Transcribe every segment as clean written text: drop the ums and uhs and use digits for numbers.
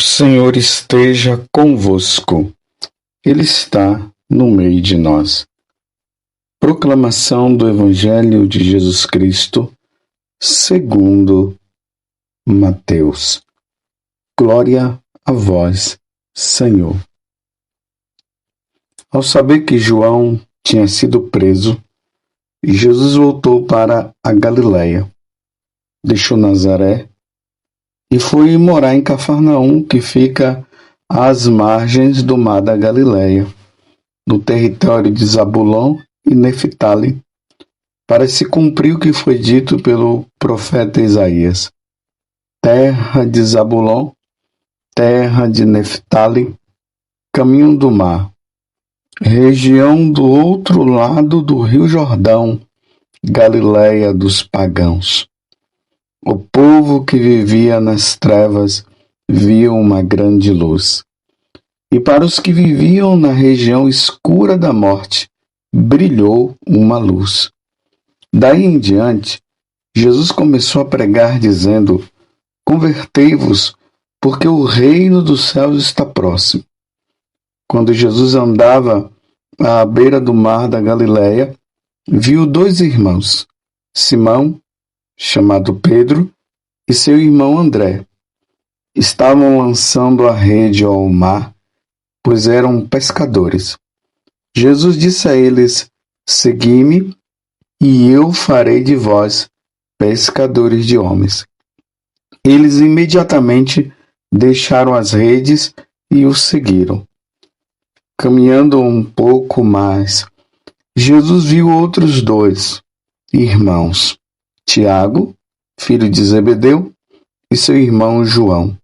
Senhor esteja convosco, Ele está no meio de nós. Proclamação do Evangelho de Jesus Cristo, segundo Mateus. Glória a vós, Senhor. Ao saber que João tinha sido preso, Jesus voltou para a Galiléia, deixou Nazaré e foi morar em Cafarnaum, que fica às margens do mar da Galiléia, no território de Zabulon e Neftali, para se cumprir o que foi dito pelo profeta Isaías. Terra de Zabulon, terra de Neftali, caminho do mar, região do outro lado do rio Jordão, Galiléia dos pagãos. O povo que vivia nas trevas viu uma grande luz. E para os que viviam na região escura da morte, brilhou uma luz. Daí em diante, Jesus começou a pregar dizendo: convertei-vos, porque o reino dos céus está próximo. Quando Jesus andava à beira do mar da Galiléia, viu dois irmãos, Simão, chamado Pedro, e seu irmão André. Estavam lançando a rede ao mar, pois eram pescadores. Jesus disse a eles: segui-me, e eu farei de vós pescadores de homens. Eles imediatamente deixaram as redes e o seguiram. Caminhando um pouco mais, Jesus viu outros dois irmãos, Tiago, filho de Zebedeu, e seu irmão João.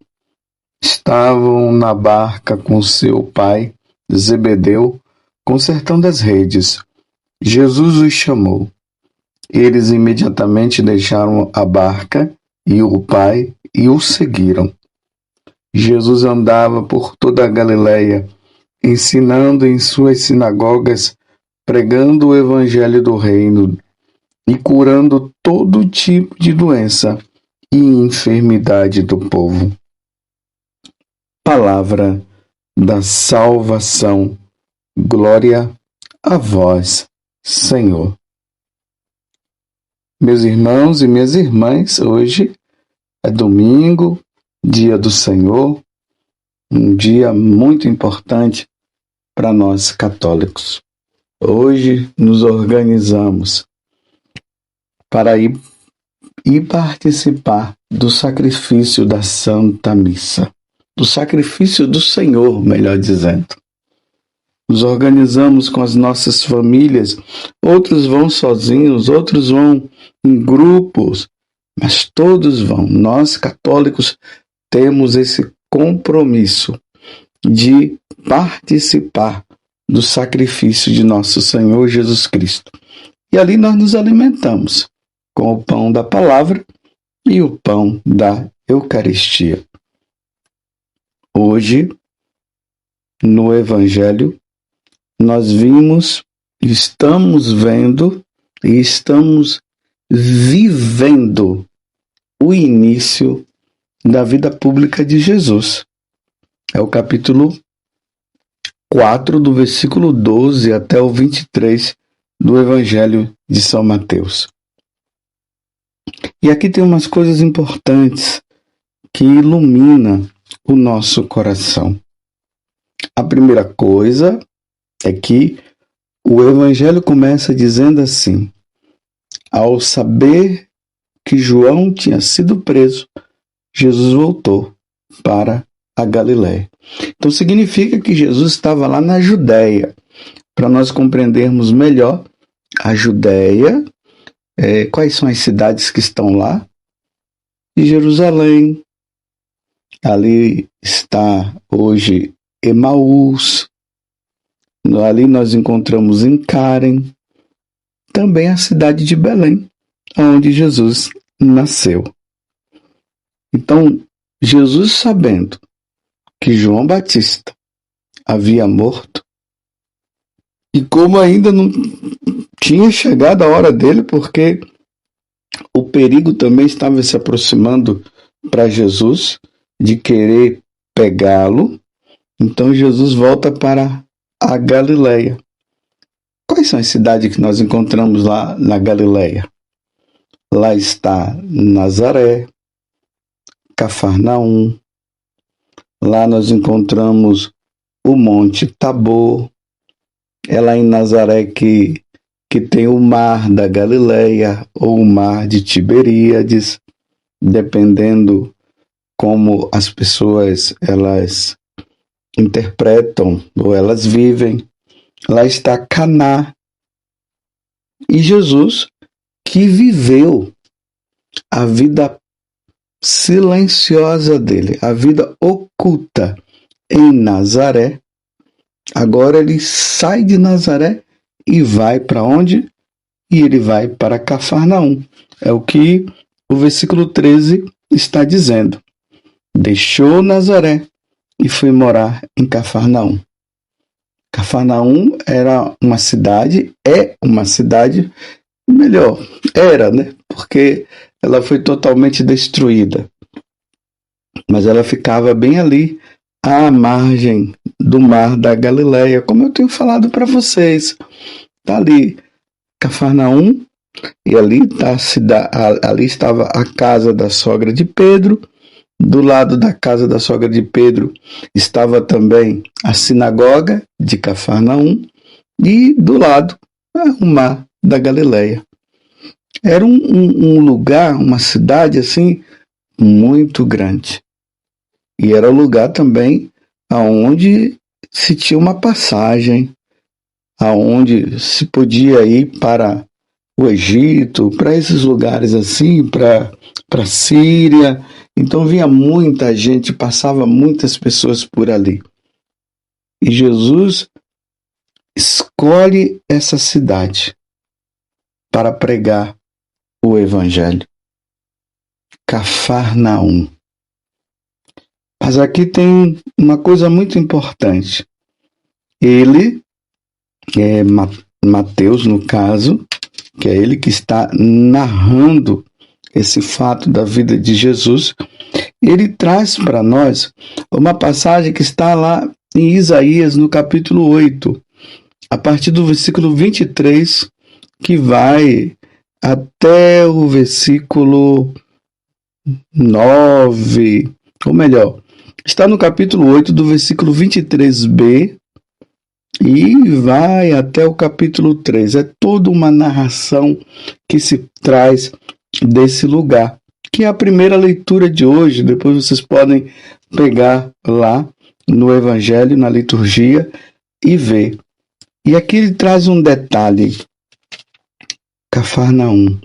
Estavam na barca com seu pai, Zebedeu, consertando as redes. Jesus os chamou. Eles imediatamente deixaram a barca e o pai e o seguiram. Jesus andava por toda a Galiléia, ensinando em suas sinagogas, pregando o evangelho do reino e curando todo tipo de doença e enfermidade do povo. Palavra da salvação. Glória a vós, Senhor. Meus irmãos e minhas irmãs, hoje é domingo, dia do Senhor, um dia muito importante para nós católicos. Hoje nos organizamos para ir participar do sacrifício da Santa Missa, do sacrifício do Senhor, melhor dizendo. Nos organizamos com as nossas famílias, outros vão sozinhos, outros vão em grupos, mas todos vão. Nós, católicos, temos esse compromisso de participar do sacrifício de nosso Senhor Jesus Cristo. E ali nós nos alimentamos com o pão da palavra e o pão da Eucaristia. Hoje, no Evangelho, nós estamos vendo e estamos vivendo o início da vida pública de Jesus. É o capítulo 4, do versículo 12 até o 23 do Evangelho de São Mateus. E aqui tem umas coisas importantes que iluminam o nosso coração. A primeira coisa é que o Evangelho começa dizendo assim: ao saber que João tinha sido preso, Jesus voltou para a Galiléia. Então significa que Jesus estava lá na Judéia. Para nós compreendermos melhor a Judéia, quais são as cidades que estão lá? E Jerusalém, ali está hoje Emaús, ali nós encontramos em Karen, também a cidade de Belém, onde Jesus nasceu. Então, Jesus, sabendo que João Batista havia morto, e como ainda não tinha chegado a hora dele, porque o perigo também estava se aproximando para Jesus de querer pegá-lo. Então Jesus volta para a Galileia. Quais são as cidades que nós encontramos lá na Galileia? Lá está Nazaré, Cafarnaum. Lá nós encontramos o Monte Tabor. É lá em Nazaré que tem o mar da Galileia ou o mar de Tiberíades, dependendo como as pessoas elas interpretam ou elas vivem. Lá está Caná. E Jesus, que viveu a vida silenciosa dele, a vida oculta em Nazaré, agora ele sai de Nazaré e vai para onde? E ele vai para Cafarnaum. É o que o versículo 13 está dizendo. Deixou Nazaré e foi morar em Cafarnaum. Cafarnaum era uma cidade, é uma cidade, melhor, era, né? Porque ela foi totalmente destruída. Mas ela ficava bem ali, à margem do mar da Galileia, como eu tenho falado para vocês. Está ali Cafarnaum, e ali estava a casa da sogra de Pedro. Do lado da casa da sogra de Pedro estava também a sinagoga de Cafarnaum e do lado o mar da Galileia. Era um lugar, uma cidade assim muito grande. E era o lugar também aonde se tinha uma passagem, aonde se podia ir para o Egito, para esses lugares assim, para a Síria. Então vinha muita gente, passava muitas pessoas por ali. E Jesus escolhe essa cidade para pregar o Evangelho. Cafarnaum. Mas aqui tem uma coisa muito importante. Ele, Mateus no caso, que é ele que está narrando esse fato da vida de Jesus, ele traz para nós uma passagem que está lá em Isaías, no capítulo 8, a partir do versículo 23, que vai até o versículo 9, ou melhor, está no capítulo 8, do versículo 23b, e vai até o capítulo 3. É toda uma narração que se traz desse lugar, que é a primeira leitura de hoje. Depois vocês podem pegar lá no Evangelho, na liturgia, e ver. E aqui ele traz um detalhe. Cafarnaum,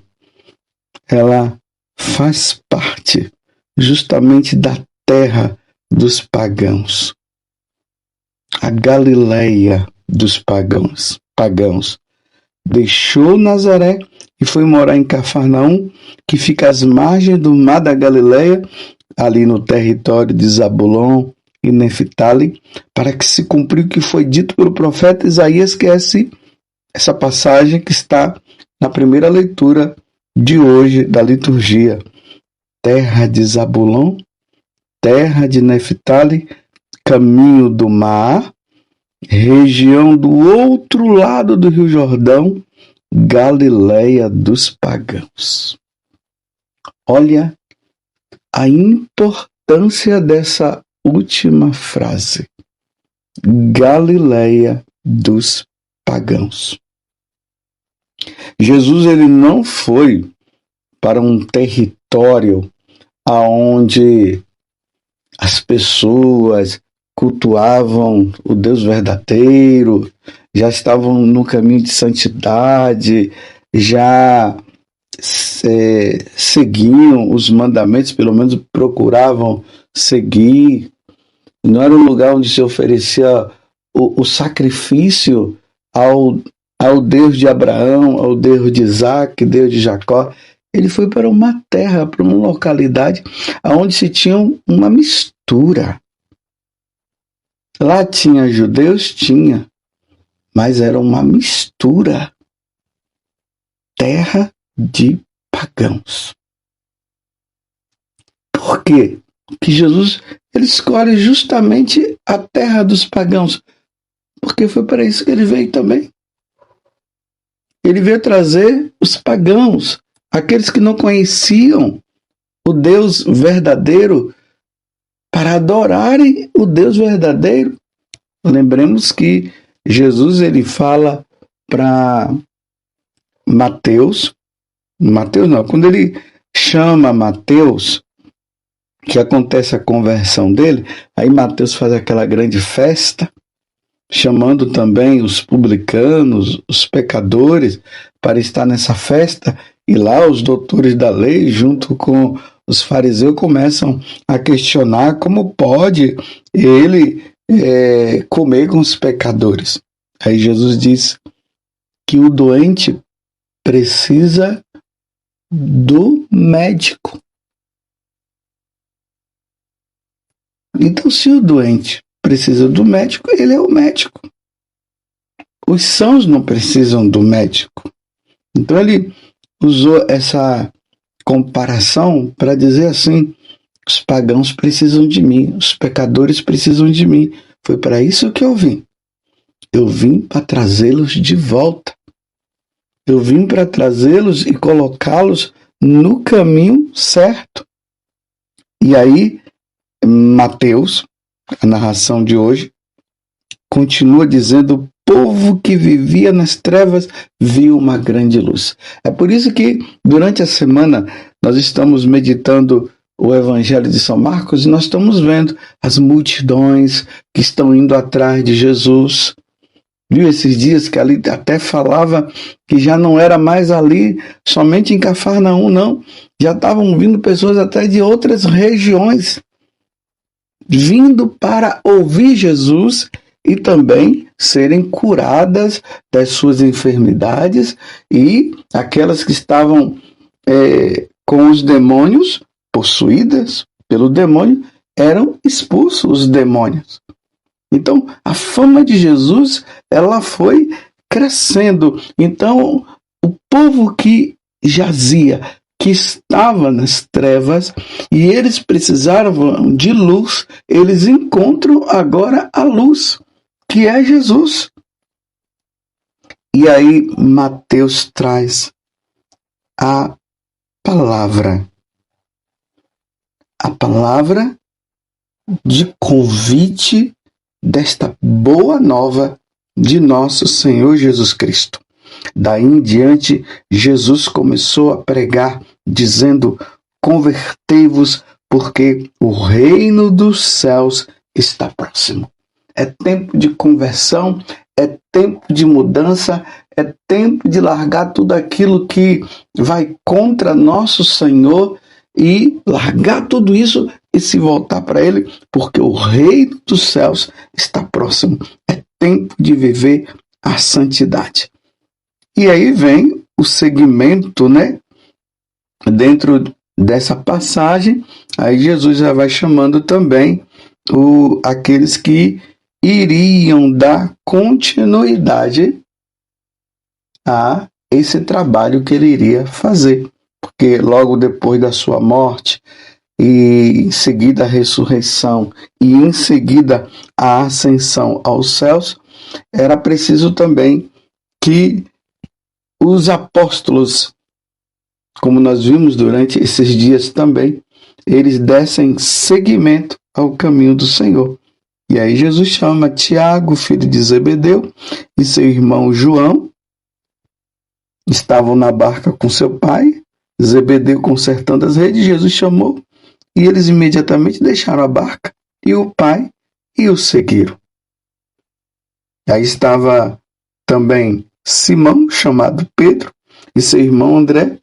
ela faz parte justamente da terra dos pagãos. A Galileia dos pagãos. Deixou Nazaré e foi morar em Cafarnaum, que fica às margens do mar da Galileia, ali no território de Zabulon e Neftali, para que se cumpriu o que foi dito pelo profeta Isaías, que é essa passagem que está na primeira leitura de hoje da liturgia. Terra de Zabulon, terra de Neftali, caminho do mar, região do outro lado do Rio Jordão, Galileia dos pagãos. Olha a importância dessa última frase. Galileia dos pagãos. Jesus ele não foi para um território aonde as pessoas cultuavam o Deus verdadeiro, já estavam no caminho de santidade, já seguiam os mandamentos, pelo menos procuravam seguir. Não era um lugar onde se oferecia o sacrifício ao Deus de Abraão, ao Deus de Isaac, Deus de Jacó. Ele foi para uma terra, para uma localidade onde se tinha uma mistura. Lá tinha judeus? Tinha, mas era uma mistura. Terra de pagãos. Por quê? Que Jesus ele escolhe justamente a terra dos pagãos, porque foi para isso que ele veio também. Ele veio trazer os pagãos, aqueles que não conheciam o Deus verdadeiro, para adorarem o Deus verdadeiro. Lembremos que Jesus ele fala para Mateus não, quando ele chama Mateus, que acontece a conversão dele, aí Mateus faz aquela grande festa, chamando também os publicanos, os pecadores, para estar nessa festa, e lá os doutores da lei, junto com os fariseus, começam a questionar como pode ele comer com os pecadores. Aí Jesus diz que o doente precisa do médico. Então, se o doente precisa do médico, ele é o médico. Os sãos não precisam do médico. Então, ele usou essa comparação para dizer assim: os pagãos precisam de mim, os pecadores precisam de mim. Foi para isso que eu vim. Eu vim para trazê-los de volta. Eu vim para trazê-los e colocá-los no caminho certo. E aí, Mateus, a narração de hoje, continua dizendo: o povo que vivia nas trevas viu uma grande luz. É por isso que, durante a semana, nós estamos meditando o Evangelho de São Marcos e nós estamos vendo as multidões que estão indo atrás de Jesus. Viu esses dias que ali até falava que já não era mais ali, somente em Cafarnaum, não. Já estavam vindo pessoas até de outras regiões, vindo para ouvir Jesus e também serem curadas das suas enfermidades, e aquelas que estavam com os demônios, possuídas pelo demônio, eram expulsos os demônios. Então, a fama de Jesus, ela foi crescendo. Então, o povo que jazia, que estava nas trevas, e eles precisavam de luz, eles encontram agora a luz, que é Jesus. E aí, Mateus traz a palavra de convite desta boa nova de nosso Senhor Jesus Cristo. Daí em diante, Jesus começou a pregar, dizendo: convertei-vos, porque o reino dos céus está próximo. É tempo de conversão, é tempo de mudança, é tempo de largar tudo aquilo que vai contra nosso Senhor e largar tudo isso e se voltar para Ele, porque o reino dos céus está próximo. É tempo de viver a santidade. E aí vem o segmento, dentro dessa passagem, aí Jesus já vai chamando também aqueles que iriam dar continuidade a esse trabalho que ele iria fazer. Porque logo depois da sua morte, e em seguida a ressurreição, e em seguida a ascensão aos céus, era preciso também que os apóstolos, como nós vimos durante esses dias também, eles dessem seguimento ao caminho do Senhor. E aí Jesus chama Tiago, filho de Zebedeu, e seu irmão João. Estavam na barca com seu pai, Zebedeu consertando as redes. Jesus chamou e eles imediatamente deixaram a barca e o pai e o seguiram. Aí estava também Simão, chamado Pedro, e seu irmão André,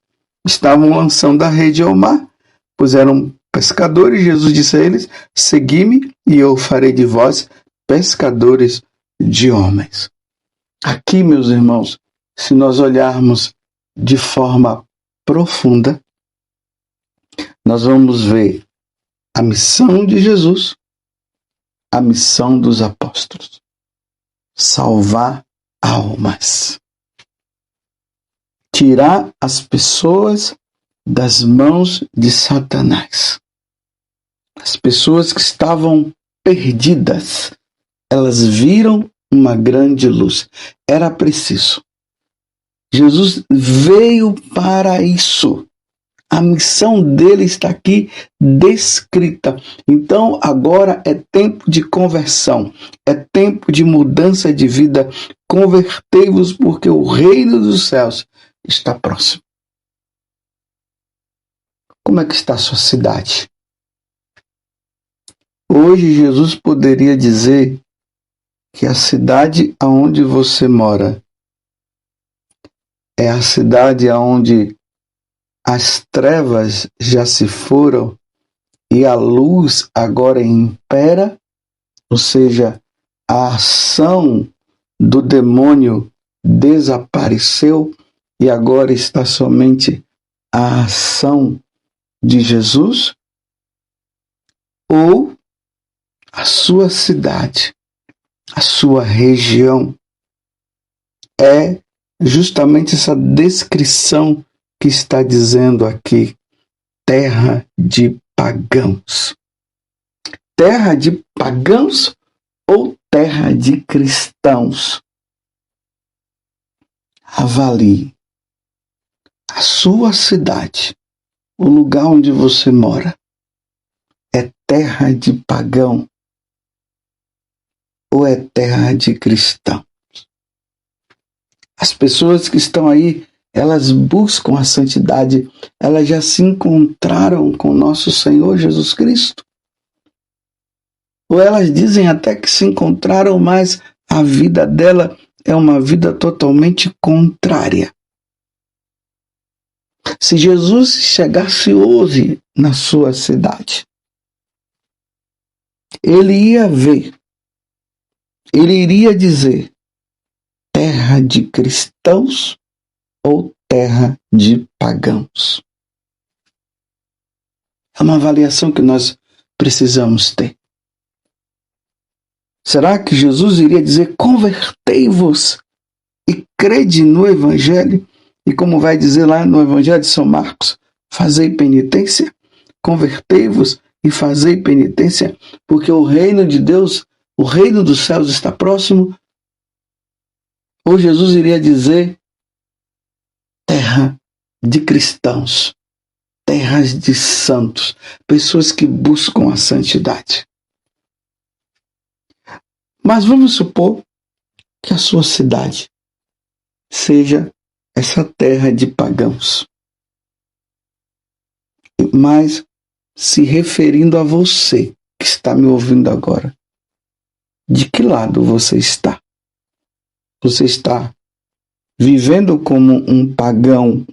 estavam lançando a rede ao mar, pois eram pescadores. Jesus disse a eles: segui-me e eu farei de vós pescadores de homens. Aqui, meus irmãos, se nós olharmos de forma profunda, nós vamos ver a missão de Jesus, a missão dos apóstolos: salvar almas, tirar as pessoas das mãos de Satanás. As pessoas que estavam perdidas, elas viram uma grande luz. Era preciso. Jesus veio para isso. A missão dele está aqui descrita. Então, agora é tempo de conversão. É tempo de mudança de vida. Convertei-vos, porque o reino dos céus está próximo. Como é que está a sua cidade? Hoje, Jesus poderia dizer que a cidade aonde você mora é a cidade aonde as trevas já se foram e a luz agora impera, ou seja, a ação do demônio desapareceu e agora está somente a ação de Jesus? Ou a sua cidade, a sua região é justamente essa descrição que está dizendo aqui, terra de pagãos. Terra de pagãos ou terra de cristãos? Avalie a sua cidade, o lugar onde você mora. É terra de pagão ou é terra de cristão? As pessoas que estão aí, elas buscam a santidade, elas já se encontraram com nosso Senhor Jesus Cristo? Ou elas dizem até que se encontraram, mas a vida dela é uma vida totalmente contrária. Se Jesus chegasse hoje na sua cidade, ele ia ver, ele iria dizer, terra de cristãos ou terra de pagãos? É uma avaliação que nós precisamos ter. Será que Jesus iria dizer, convertei-vos e crede no Evangelho? E como vai dizer lá no Evangelho de São Marcos, fazei penitência, convertei-vos e fazei penitência, porque o reino de Deus, o reino dos céus está próximo? Ou Jesus iria dizer, terra de cristãos, terras de santos, pessoas que buscam a santidade? Mas vamos supor que a sua cidade seja essa terra de pagãos. Mas se referindo a você que está me ouvindo agora, de que lado você está? Você está vivendo como um pagão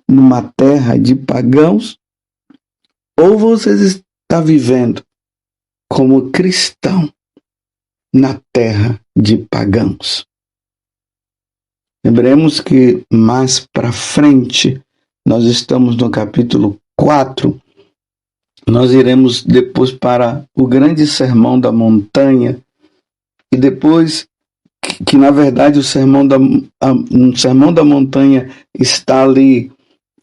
numa terra de pagãos? Ou você está vivendo como cristão na terra de pagãos? Lembremos que mais para frente, nós estamos no capítulo 4, nós iremos depois para o grande sermão da montanha, e depois que na verdade o sermão da montanha está ali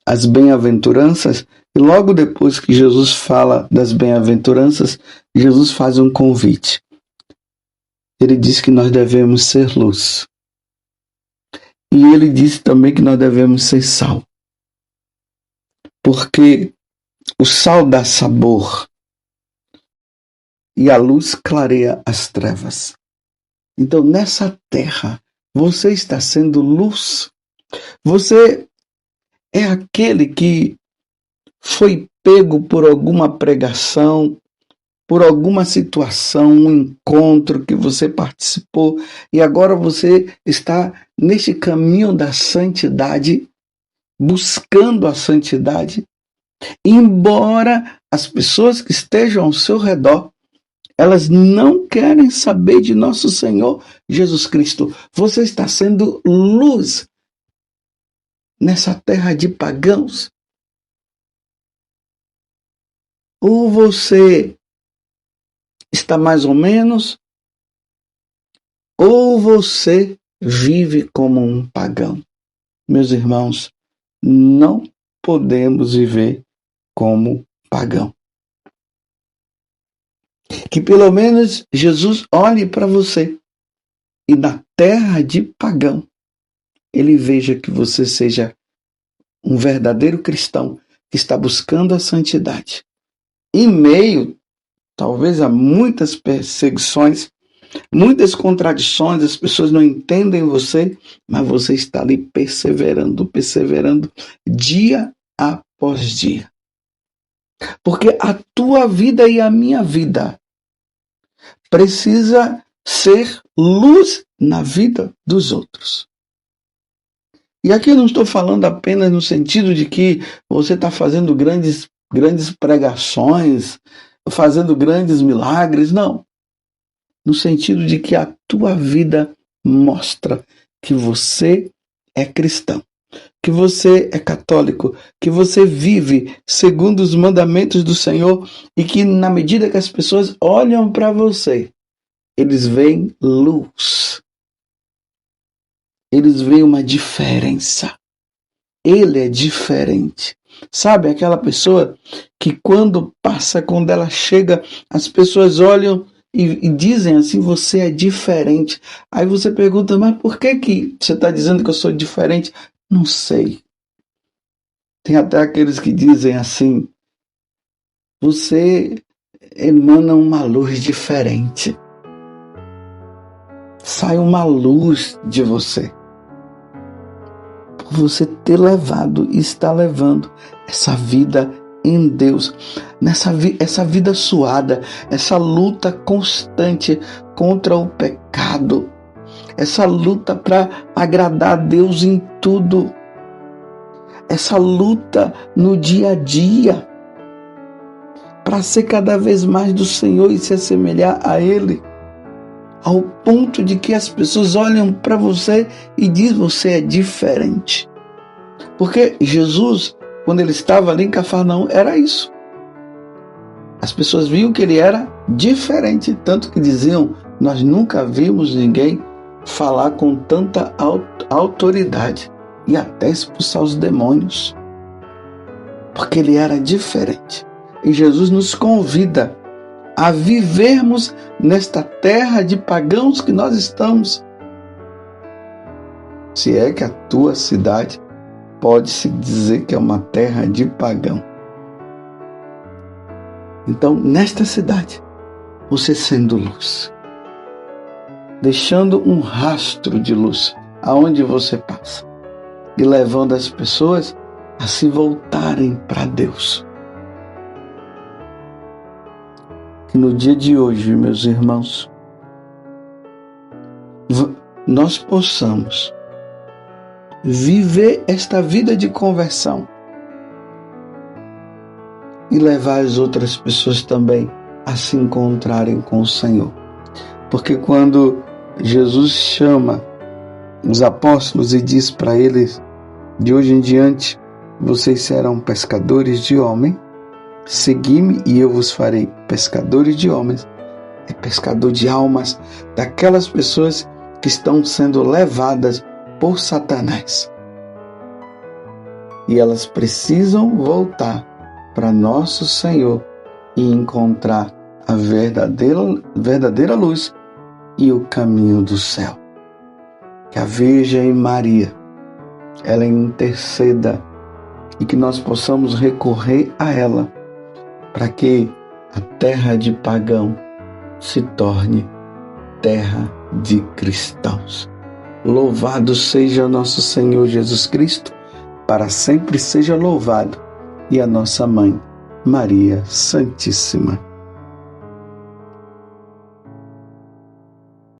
as bem-aventuranças, e logo depois que Jesus fala das bem-aventuranças, Jesus faz um convite. Ele diz que nós devemos ser luz. E ele disse também que nós devemos ser sal. Porque o sal dá sabor e a luz clareia as trevas. Então, nessa terra, você está sendo luz. Você é aquele que foi pego por alguma pregação, por alguma situação, um encontro que você participou e agora você está neste caminho da santidade, buscando a santidade, embora as pessoas que estejam ao seu redor, elas não querem saber de nosso Senhor Jesus Cristo. Você está sendo luz nessa terra de pagãos? Ou você está mais ou menos, ou você vive como um pagão? Meus irmãos, não podemos viver como pagão. Que pelo menos Jesus olhe para você e na terra de pagão ele veja que você seja um verdadeiro cristão que está buscando a santidade. Em meio, talvez, a muitas perseguições, muitas contradições, as pessoas não entendem você, mas você está ali perseverando dia após dia. Porque a tua vida e a minha vida precisa ser luz na vida dos outros. E aqui eu não estou falando apenas no sentido de que você está fazendo grandes pregações, fazendo grandes milagres, não. No sentido de que a tua vida mostra que você é cristão, que você é católico, que você vive segundo os mandamentos do Senhor e que na medida que as pessoas olham para você, eles veem luz. Eles veem uma diferença. Ele é diferente. Sabe, aquela pessoa que quando passa, quando ela chega, as pessoas olham e dizem assim, você é diferente. Aí você pergunta, mas por que você está dizendo que eu sou diferente? Não sei. Tem até aqueles que dizem assim, você emana uma luz diferente. Sai uma luz de você. Por você ter levado e está levando essa vida em Deus, essa vida suada, essa luta constante contra o pecado, essa luta para agradar a Deus em tudo, essa luta no dia a dia, para ser cada vez mais do Senhor e se assemelhar a Ele, ao ponto de que as pessoas olham para você e dizem, você é diferente. Porque Jesus, quando ele estava ali em Cafarnaum, era isso. As pessoas viam que ele era diferente, tanto que diziam, nós nunca vimos ninguém falar com tanta autoridade e até expulsar os demônios. Porque ele era diferente. E Jesus nos convida a vivermos nesta terra de pagãos que nós estamos. Se é que a tua cidade pode-se dizer que é uma terra de pagão. Então, nesta cidade, você sendo luz, deixando um rastro de luz aonde você passa e levando as pessoas a se voltarem para Deus. Que no dia de hoje, meus irmãos, nós possamos viver esta vida de conversão e levar as outras pessoas também a se encontrarem com o Senhor. Porque quando Jesus chama os apóstolos e diz para eles, de hoje em diante, vocês serão pescadores de homens, segui-me e eu vos farei pescadores de homens, é pescador de almas, daquelas pessoas que estão sendo levadas por Satanás. E elas precisam voltar para nosso Senhor e encontrar a verdadeira luz e o caminho do céu. Que a Virgem Maria, ela interceda e que nós possamos recorrer a ela para que a terra de pagão se torne terra de cristãos. Louvado seja nosso Senhor Jesus Cristo, para sempre seja louvado, e a nossa Mãe, Maria Santíssima.